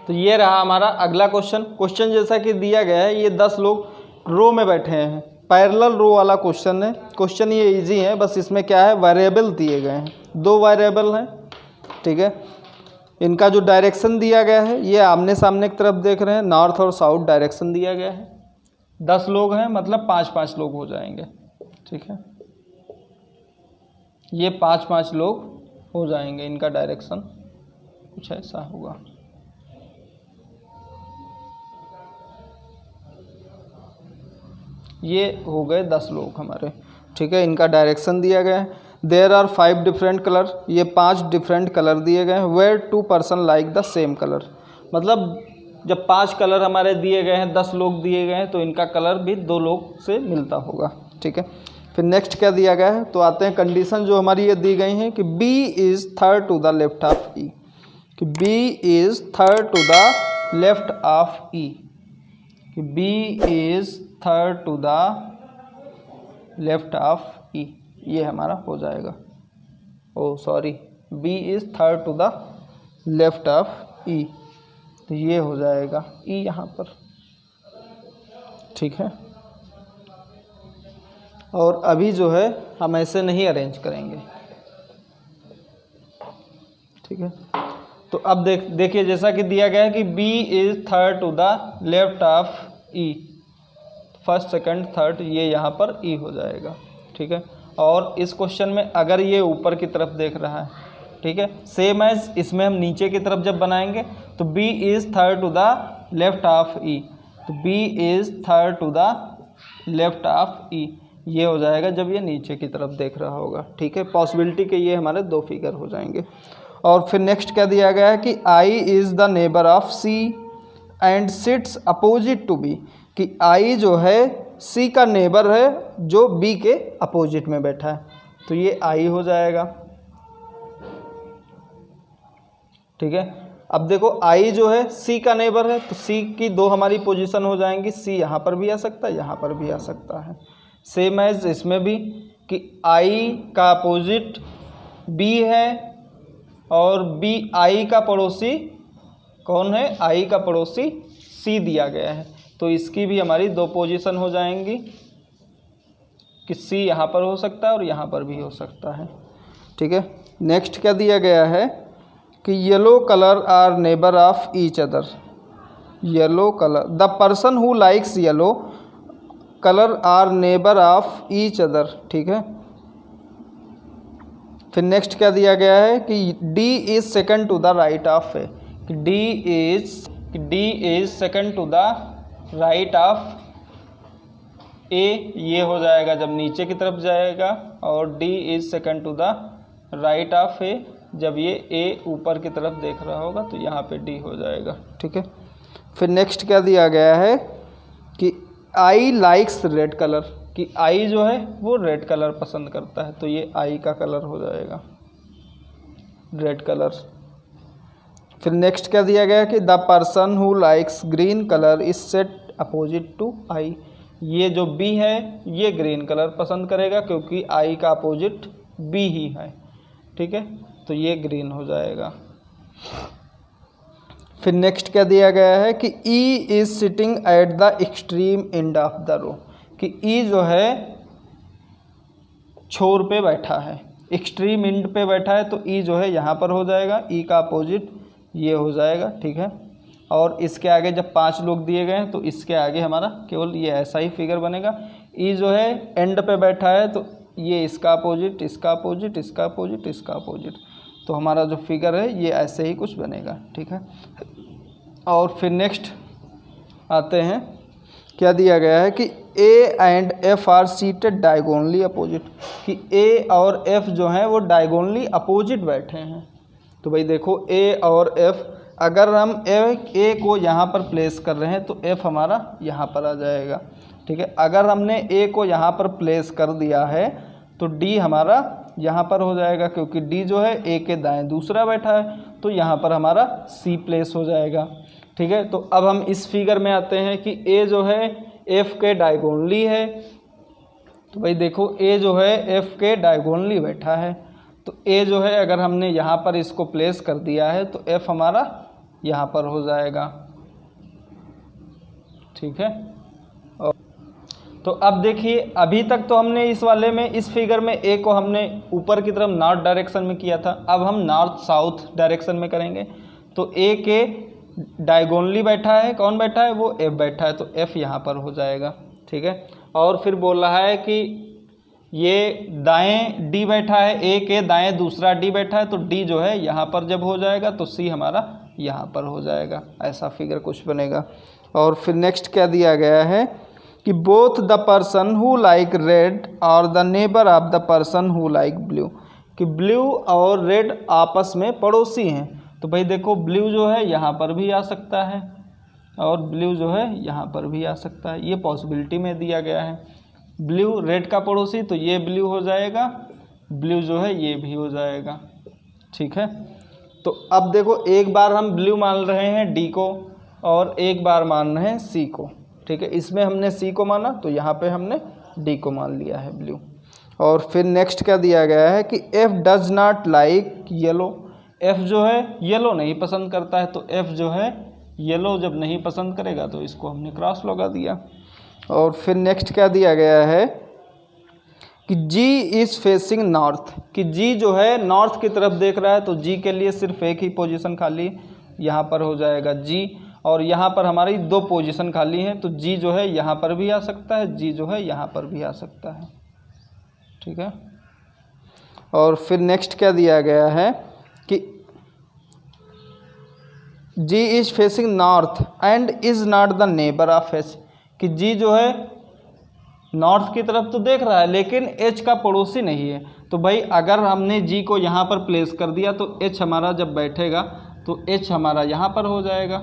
तो ये रहा हमारा अगला क्वेश्चन। क्वेश्चन जैसा कि दिया गया है, ये 10 लोग रो में बैठे हैं, पैरेलल रो वाला क्वेश्चन है। क्वेश्चन ये इजी है, बस इसमें क्या है वेरिएबल दिए गए हैं, 2 वेरिएबल हैं, ठीक है। इनका जो डायरेक्शन दिया गया है ये आमने सामने की तरफ देख रहे हैं, नॉर्थ और साउथ डायरेक्शन दिया गया है। 10 लोग हैं मतलब 5-5 लोग हो जाएंगे, ठीक है। ये 5-5 लोग हो जाएंगे, इनका डायरेक्शन कुछ ऐसा होगा। ये हो गए 10 लोग हमारे, ठीक है। इनका डायरेक्शन दिया गया है। देयर आर 5 डिफरेंट कलर, ये 5 डिफरेंट कलर दिए गए हैं। Where 2 person like the same colour, मतलब जब 5 कलर हमारे दिए गए हैं, 10 लोग दिए गए हैं, तो इनका कलर भी 2 लोग से मिलता होगा, ठीक है। फिर नेक्स्ट क्या दिया गया है, तो आते हैं कंडीशन जो हमारी ये दी गई हैं कि B is third to the left of E, कि B is third to the left of E, कि B is third to the left of E, ये हमारा हो जाएगा। Oh sorry, B is third to the left of E, तो ये हो जाएगा E यहाँ पर, ठीक है। और अभी जो है हम ऐसे नहीं अरेंज करेंगे, ठीक है। तो अब देखिए जैसा कि दिया गया है कि B is third to the left of E, first second third, ये यहाँ पर E हो जाएगा, ठीक है। और इस क्वेश्चन में अगर ये ऊपर की तरफ देख रहा है, ठीक है, सेम एज इसमें हम नीचे की तरफ जब बनाएंगे तो B is third to the left of E, तो B is third to the left of E, ये हो जाएगा जब ये नीचे की तरफ देख रहा होगा, ठीक है। पॉसिबिलिटी के ये हमारे 2 फिगर हो जाएंगे। और फिर नेक्स्ट क्या दिया गया है कि I is the neighbour of C and sits opposite to B, कि I जो है C का नेबर है जो B के अपोजिट में बैठा है, तो ये I हो जाएगा, ठीक है। अब देखो I जो है C का नेबर है, तो C की 2 हमारी पोजीशन हो जाएंगी, C यहाँ पर भी आ सकता है, यहाँ पर भी आ सकता है। सेम एज इसमें भी कि I का अपोजिट B है और B I का पड़ोसी कौन है, I का पड़ोसी C दिया गया है, तो इसकी भी हमारी 2 पोजीशन हो जाएंगी कि C यहाँ पर हो सकता है और यहाँ पर भी हो सकता है, ठीक है। नेक्स्ट क्या दिया गया है कि yellow colour are neighbour of each other, yellow colour the person who likes yellow colour are neighbour of each other, ठीक है। फिर नेक्स्ट क्या दिया गया है कि D is second to the right of A, कि D is second to the right of A ये हो जाएगा जब नीचे की तरफ जाएगा, और D is second to the right of A, जब ये ए ऊपर की तरफ देख रहा होगा तो यहाँ पे डी हो जाएगा। ठीक है, फिर नेक्स्ट क्या दिया गया है कि आई लाइक्स रेड कलर, कि आई जो है वो रेड कलर पसंद करता है, तो ये आई का कलर हो जाएगा रेड कलर। फिर नेक्स्ट क्या दिया गया है कि the person who likes green colour is sat opposite to I, ये जो बी है ये ग्रीन कलर पसंद करेगा क्योंकि आई का अपोजिट बी ही है। ठीक है, तो ये ग्रीन हो जाएगा। फिर नेक्स्ट क्या दिया गया है कि E is sitting at the extreme end of the row, कि ई जो है छोर पे बैठा है, एक्सट्रीम एंड पे बैठा है, तो ई जो है यहाँ पर हो जाएगा, ई का अपोजिट ये हो जाएगा। ठीक है, और इसके आगे जब 5 लोग दिए गए हैं तो इसके आगे हमारा केवल ये ऐसा ही फिगर बनेगा। ई जो है एंड पे बैठा है तो ये इसका अपोजिट, इसका अपोजिट, इसका अपोजिट, इसका अपोजिट, तो हमारा जो फिगर है ये ऐसे ही कुछ बनेगा। ठीक है, और फिर नेक्स्ट आते हैं, क्या दिया गया है कि ए and F are seated diagonally opposite, कि ए और एफ जो हैं वो डायगोनली अपोजिट बैठे हैं। तो भाई देखो ए और एफ, अगर हम ए को यहाँ पर प्लेस कर रहे हैं तो एफ हमारा यहाँ पर आ जाएगा। ठीक है, अगर हमने ए को यहाँ पर प्लेस कर दिया है तो डी हमारा यहाँ पर हो जाएगा, क्योंकि डी जो है ए के दाएं दूसरा बैठा है, तो यहाँ पर हमारा सी प्लेस हो जाएगा। ठीक है, तो अब हम इस फिगर में आते हैं कि ए जो है एफ के डायगोनली है, तो भाई देखो ए जो है एफ के डायगोनली बैठा है, तो ए जो है अगर हमने यहाँ पर इसको प्लेस कर दिया है तो एफ हमारा यहाँ पर हो जाएगा। ठीक है, और तो अब देखिए अभी तक तो हमने इस वाले में, इस फिगर में ए को हमने ऊपर की तरफ नॉर्थ डायरेक्शन में किया था, अब हम नॉर्थ साउथ डायरेक्शन में करेंगे। तो ए के डायगोनली बैठा है, कौन बैठा है, वो एफ बैठा है, तो एफ यहाँ पर हो जाएगा। ठीक है, और फिर बोल रहा है कि ये दाएं डी बैठा है, ए के दाएं दूसरा डी बैठा है, तो डी जो है यहाँ पर जब हो जाएगा तो सी हमारा यहाँ पर हो जाएगा, ऐसा फिगर कुछ बनेगा। और फिर नेक्स्ट क्या दिया गया है कि both the person who like red और the neighbour of the person who like blue, कि ब्लू और रेड आपस में पड़ोसी हैं। तो भाई देखो ब्लू जो है यहाँ पर भी आ सकता है और ब्लू जो है यहाँ पर भी आ सकता है, ये पॉसिबिलिटी में दिया गया है। ब्लू रेड का पड़ोसी, तो ये ब्लू हो जाएगा, ब्लू जो है ये भी हो जाएगा। ठीक है, तो अब देखो एक बार हम ब्लू मान रहे हैं डी को और एक बार मान रहे हैं सी को। ठीक है, इसमें हमने सी को माना तो यहाँ पे हमने डी को मान लिया है ब्लू। और फिर नेक्स्ट क्या दिया गया है कि F does not like yellow, F जो है येलो नहीं पसंद करता है, तो एफ जो है येलो जब नहीं पसंद करेगा तो इसको हमने क्रॉस लगा दिया। और फिर नेक्स्ट क्या दिया गया है कि जी इज़ फेसिंग नॉर्थ, कि जी जो है नॉर्थ की तरफ देख रहा है, तो जी के लिए सिर्फ एक ही पोजीशन खाली यहाँ पर हो जाएगा जी, और यहाँ पर हमारी 2 पोजीशन खाली हैं, तो जी जो है यहाँ पर भी आ सकता है, जी जो है यहाँ पर भी आ सकता है। ठीक है, और फिर नेक्स्ट क्या दिया गया है कि G is facing north and is not the neighbour of H, कि जी जो है नॉर्थ की तरफ तो देख रहा है लेकिन एच का पड़ोसी नहीं है। तो भाई अगर हमने जी को यहाँ पर प्लेस कर दिया तो एच हमारा जब बैठेगा तो एच हमारा यहाँ पर हो जाएगा,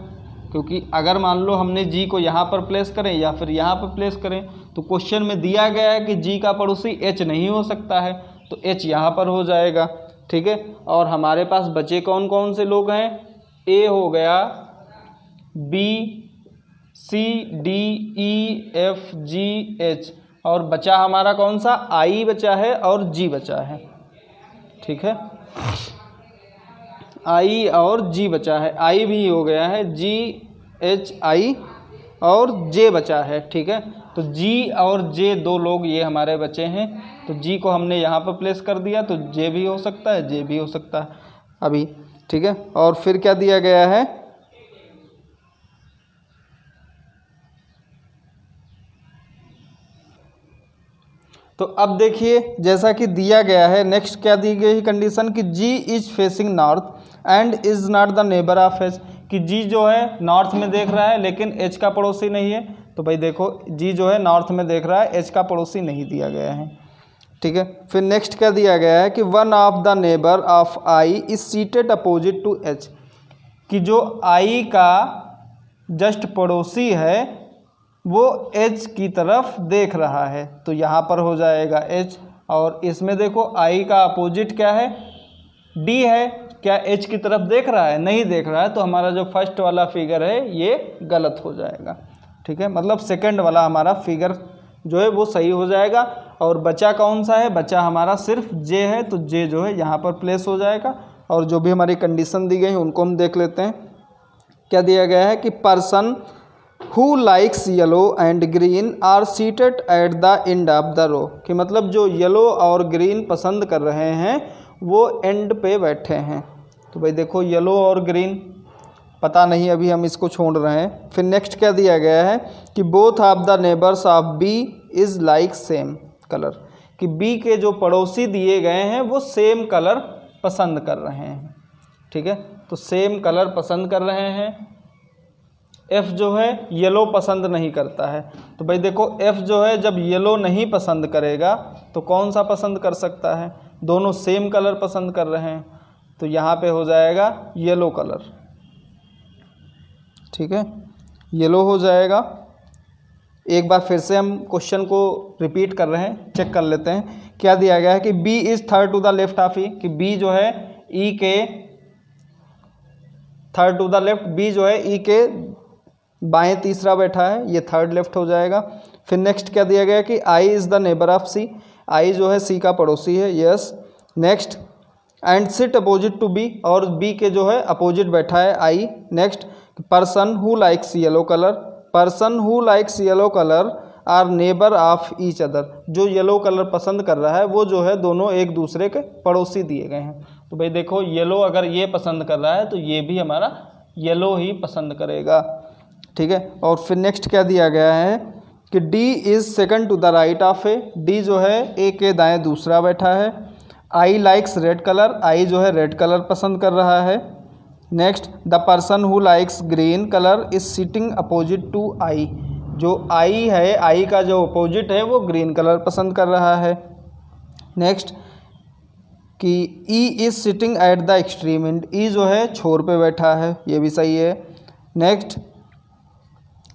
क्योंकि अगर मान लो हमने जी को यहाँ पर प्लेस करें या फिर यहाँ पर प्लेस करें तो क्वेश्चन में दिया गया है कि जी का पड़ोसी एच नहीं हो सकता है, तो एच यहाँ पर हो जाएगा। ठीक है, और हमारे पास बचे कौन कौन से लोग हैं, ए हो गया, बी, सी, डी, ई, एफ, जी, एच, और बचा हमारा कौन सा, आई बचा है और जी बचा है। ठीक है, आई और जी बचा है, आई भी हो गया है, जी, एच, आई और जे बचा है। ठीक है, तो जी और जे 2 लोग ये हमारे बचे हैं, तो जी को हमने यहाँ पर प्लेस कर दिया तो जे भी हो सकता है, जे भी हो सकता है अभी। ठीक है, और फिर क्या दिया गया है, तो अब देखिए जैसा कि दिया गया है, नेक्स्ट क्या दी गई कंडीशन कि G is facing north and is not the neighbour of H, कि जी जो है नॉर्थ में देख रहा है लेकिन एच का पड़ोसी नहीं है, तो भाई देखो जी जो है नॉर्थ में देख रहा है, एच का पड़ोसी नहीं दिया गया है। ठीक है, फिर नेक्स्ट क्या दिया गया है कि one of the neighbour of I is seated opposite to H, कि जो आई का जस्ट पड़ोसी है वो एच की तरफ देख रहा है, तो यहाँ पर हो जाएगा एच। और इसमें देखो आई का अपोजिट क्या है, डी है। क्या एच की तरफ देख रहा है? नहीं देख रहा है, तो हमारा जो फर्स्ट वाला फिगर है ये गलत हो जाएगा। ठीक है, मतलब सेकंड वाला हमारा फिगर जो है वो सही हो जाएगा। और बचा कौन सा है? बचा हमारा सिर्फ जे है, तो जे जो है यहाँ पर प्लेस हो जाएगा। और जो भी हमारी कंडीशन दी गई है उनको हम देख लेते हैं। क्या दिया गया है कि person who likes yellow and green are seated at the end of the row, कि मतलब जो येलो और ग्रीन पसंद कर रहे हैं वो एंड पे बैठे हैं। तो भाई देखो येलो और ग्रीन पता नहीं, अभी हम इसको छोड़ रहे हैं। फिर नेक्स्ट क्या दिया गया है कि both of the neighbours of B is like same colour, कि बी के जो पड़ोसी दिए गए हैं वो सेम कलर पसंद कर रहे हैं। ठीक है, तो सेम कलर पसंद कर रहे हैं। एफ़ जो है येलो पसंद नहीं करता है, तो भाई देखो एफ़ जो है जब येलो नहीं पसंद करेगा तो कौन सा पसंद कर सकता है? दोनों सेम कलर पसंद कर रहे हैं, तो यहाँ पे हो जाएगा येलो कलर। ठीक है, येलो हो जाएगा। एक बार फिर से हम क्वेश्चन को रिपीट कर रहे हैं, चेक कर लेते हैं। क्या दिया गया है कि B is third to the left of E, कि बी जो है ई के third to the left, B जो है ई के बाएं तीसरा बैठा है, ये थर्ड लेफ्ट हो जाएगा। फिर नेक्स्ट क्या दिया गया कि I is the neighbour of C, I जो है सी का पड़ोसी है, yes. Next and sit opposite to B, और बी के जो है अपोजिट बैठा है I. Next person who likes yellow colour, person who likes yellow colour are neighbour of each other, जो येलो कलर पसंद कर रहा है वो जो है दोनों एक दूसरे के पड़ोसी दिए गए हैं। तो भाई देखो येलो अगर ये पसंद कर रहा है तो ये भी हमारा येलो ही पसंद करेगा। ठीक है, और फिर नेक्स्ट क्या दिया गया है कि D is second to the right of A, D जो है ए के दाएं दूसरा बैठा है। I likes red colour, I जो है रेड कलर पसंद कर रहा है। Next the person who likes green colour is sitting opposite to I, जो आई है आई का जो अपोजिट है वो ग्रीन कलर पसंद कर रहा है। नेक्स्ट कि E is sitting at the extreme end, E जो है छोर पे बैठा है, ये भी सही है। Next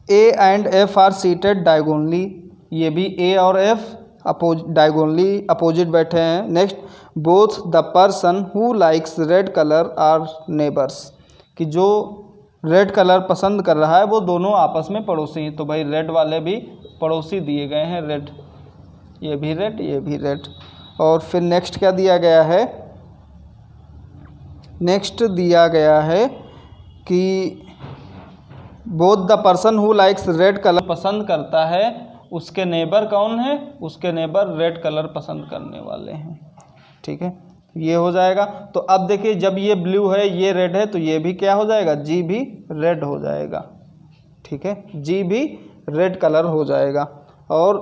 A and F are seated diagonally, ये भी ए और एफ डायगोनली अपोजिट बैठे हैं। Next both the person who likes red colour are neighbours, कि जो रेड कलर पसंद कर रहा है वो दोनों आपस में पड़ोसी हैं। तो भाई रेड वाले भी पड़ोसी दिए गए हैं, रेड, ये भी रेड, ये भी रेड। और फिर नेक्स्ट क्या दिया गया है? नेक्स्ट दिया गया है कि both the person who likes red colour पसंद करता है, उसके नेबर कौन है? उसके नेबर रेड कलर पसंद करने वाले हैं। ठीक है, ये हो जाएगा। तो अब देखिए जब ये ब्लू है ये रेड है तो ये भी क्या हो जाएगा? जी भी रेड हो जाएगा। ठीक है, जी भी रेड कलर हो जाएगा। और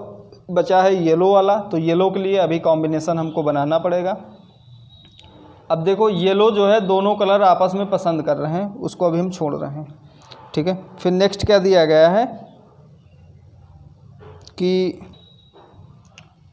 बचा है येलो वाला, तो येलो के लिए अभी कॉम्बिनेशन हमको बनाना पड़ेगा। अब देखो येलो जो है दोनों कलर आपस में पसंद कर रहे हैं, उसको अभी हम छोड़ रहे हैं। ठीक है, फिर नेक्स्ट क्या दिया गया है कि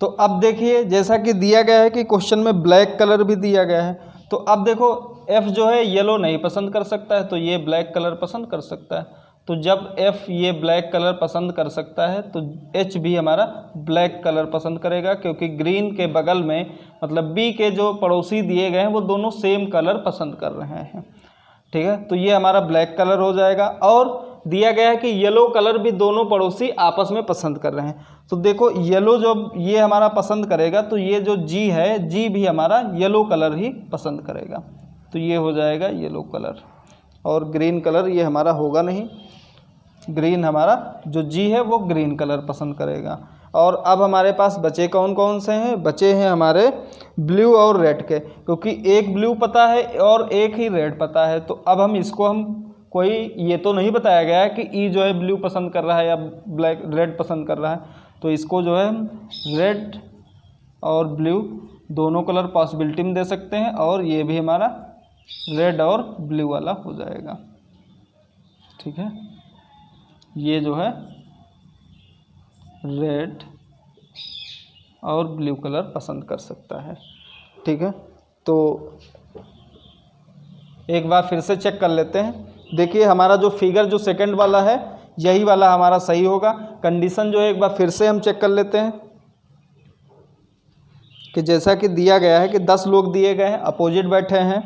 तो अब देखिए जैसा कि दिया गया है कि क्वेश्चन में ब्लैक कलर भी दिया गया है, तो अब देखो एफ़ जो है येलो नहीं पसंद कर सकता है तो ये ब्लैक कलर पसंद कर सकता है। तो जब एफ़ ये ब्लैक कलर पसंद कर सकता है तो एच भी हमारा ब्लैक कलर पसंद करेगा, क्योंकि ग्रीन के बगल में मतलब बी के जो पड़ोसी दिए गए हैं वो दोनों सेम कलर पसंद कर रहे हैं। ठीक है, तो ये हमारा ब्लैक कलर हो जाएगा। और दिया गया है कि येलो कलर भी दोनों पड़ोसी आपस में पसंद कर रहे हैं। तो देखो येलो जब ये हमारा पसंद करेगा तो ये जो जी है जी भी हमारा येलो कलर ही पसंद करेगा, तो ये हो जाएगा येलो कलर। और ग्रीन कलर ये हमारा होगा नहीं, ग्रीन हमारा जो जी है वो ग्रीन कलर पसंद करेगा। और अब हमारे पास बचे कौन कौन से हैं? बचे हैं हमारे ब्लू और रेड के, क्योंकि एक ब्लू पता है और एक ही रेड पता है। तो अब हम इसको हम कोई ये तो नहीं बताया गया है कि ई जो है ब्लू पसंद कर रहा है या ब्लैक रेड पसंद कर रहा है, तो इसको जो है रेड और ब्लू दोनों कलर पॉसिबिलिटी में दे सकते हैं, और ये भी हमारा रेड और ब्लू वाला हो जाएगा। ठीक है, ये जो है रेड और ब्लू कलर पसंद कर सकता है। ठीक है, तो एक बार फिर से चेक कर लेते हैं। देखिए हमारा जो फिगर जो सेकंड वाला है यही वाला हमारा सही होगा। कंडीशन जो है एक बार फिर से हम चेक कर लेते हैं कि जैसा कि दिया गया है कि 10 लोग दिए गए हैं, अपोजिट बैठे हैं,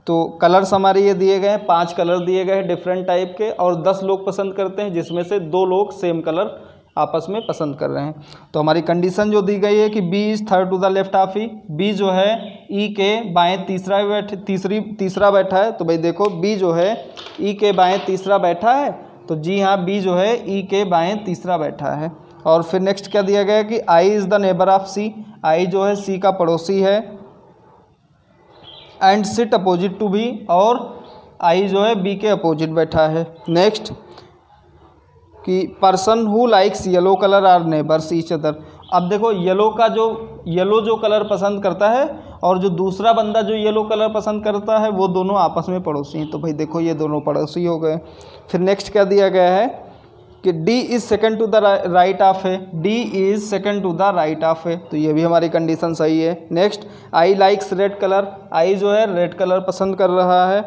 तो कलर्स हमारे ये दिए गए हैं, 5 कलर दिए गए हैं डिफरेंट टाइप के, और 10 लोग पसंद करते हैं जिसमें से 2 लोग सेम कलर आपस में पसंद कर रहे हैं। तो हमारी कंडीशन जो दी गई है कि B is third to the left of E, B जो है ई के बाएं तीसरा बैठा है। तो भाई देखो बी जो है ई के बाएं तीसरा बैठा है, तो जी हाँ बी जो है ई के बाएं तीसरा बैठा है। और फिर नेक्स्ट क्या दिया गया है कि I is the neighbour of C, I जो है सी का पड़ोसी है, and sit opposite to B, और आई जो है बी के अपोजिट बैठा है। नेक्स्ट कि person who likes yellow colour are neighbours each other. अब देखो येलो जो कलर पसंद करता है और जो दूसरा बंदा जो येलो कलर पसंद करता है वो दोनों आपस में पड़ोसी हैं। तो भाई देखो ये दोनों पड़ोसी हो गए। फिर नेक्स्ट क्या दिया गया है कि D is second to the right of है, D is second to the right of है, तो ये भी हमारी कंडीशन सही है। Next I likes red colour, I जो है रेड कलर पसंद कर रहा है।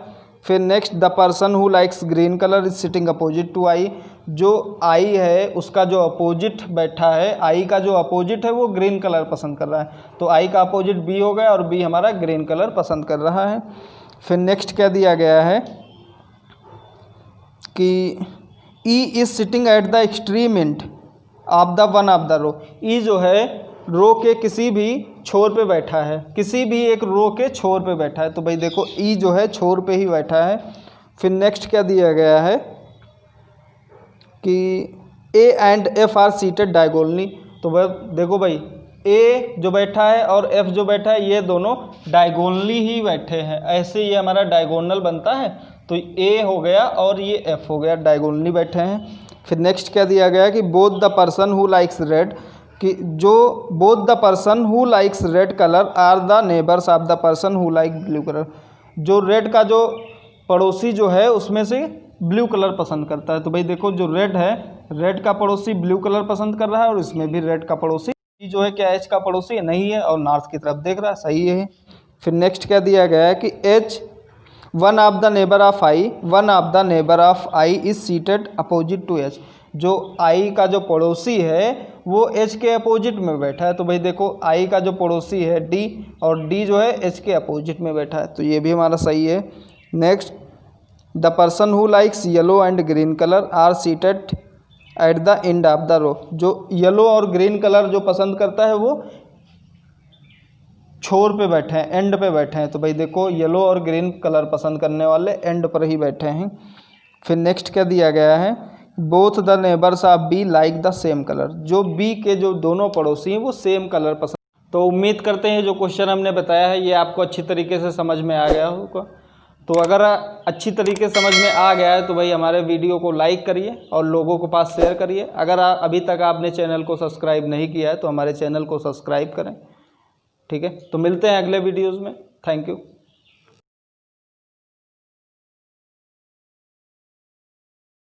फिर next the person who likes green colour is sitting opposite to I, जो आई है उसका जो अपोजिट बैठा है, आई का जो अपोजिट है वो ग्रीन कलर पसंद कर रहा है, तो आई का अपोजिट बी हो गया और बी हमारा ग्रीन कलर पसंद कर रहा है। फिर नेक्स्ट क्या दिया गया है कि E is sitting at the extreme end of the one of the row, E जो है रो के किसी भी छोर पे बैठा है, किसी भी एक रो के छोर पे बैठा है। तो भाई देखो ई जो है छोर पे ही बैठा है। फिर नेक्स्ट क्या दिया गया है कि ए and F are seated diagonally, तो भाई देखो भाई ए जो बैठा है और एफ जो बैठा है ये दोनों डायगोनली ही बैठे हैं, ऐसे ये हमारा डायगोनल बनता है, तो ए हो गया और ये एफ हो गया, डायगोनली बैठे हैं। फिर नेक्स्ट क्या दिया गया कि both the person who likes red, कि जो both the person who likes red colour are the neighbours of the person who like blue colour, जो रेड का जो पड़ोसी जो है उसमें से ब्लू कलर पसंद करता है। तो भाई देखो जो रेड है, रेड का पड़ोसी ब्लू कलर पसंद कर रहा है और इसमें भी रेड का पड़ोसी जो है क्या एच का पड़ोसी है, नहीं है, और नॉर्थ की तरफ देख रहा है, सही है। फिर नेक्स्ट क्या दिया गया है कि H one of the neighbour of I, one of the neighbour of I is seated opposite to H, जो आई का जो पड़ोसी है वो एच के अपोजिट में बैठा है। तो भाई देखो आई का जो पड़ोसी है डी, और डी जो है एच के अपोजिट में बैठा है, तो ये भी हमारा सही है। Next the person who likes yellow and green colour are seated at the end of the row, जो येलो और ग्रीन कलर जो पसंद करता है वो छोर पे बैठे हैं, एंड पे बैठे हैं। तो भाई देखो येलो और ग्रीन कलर पसंद करने वाले एंड पर ही बैठे हैं। फिर नेक्स्ट क्या दिया गया है, both the neighbours of be like the same colour, जो बी के जो दोनों पड़ोसी हैं वो सेम कलर पसंद। तो उम्मीद करते हैं जो क्वेश्चन हमने बताया है ये आपको अच्छी तरीके से समझ में आ गया होगा। तो अगर अच्छी तरीके से समझ में आ गया है तो भाई हमारे वीडियो को लाइक करिए और लोगों के पास शेयर करिए। अगर अभी तक आपने चैनल को सब्सक्राइब नहीं किया है तो हमारे चैनल को सब्सक्राइब करें। ठीक है, तो मिलते हैं अगले वीडियोज़ में। Thank you.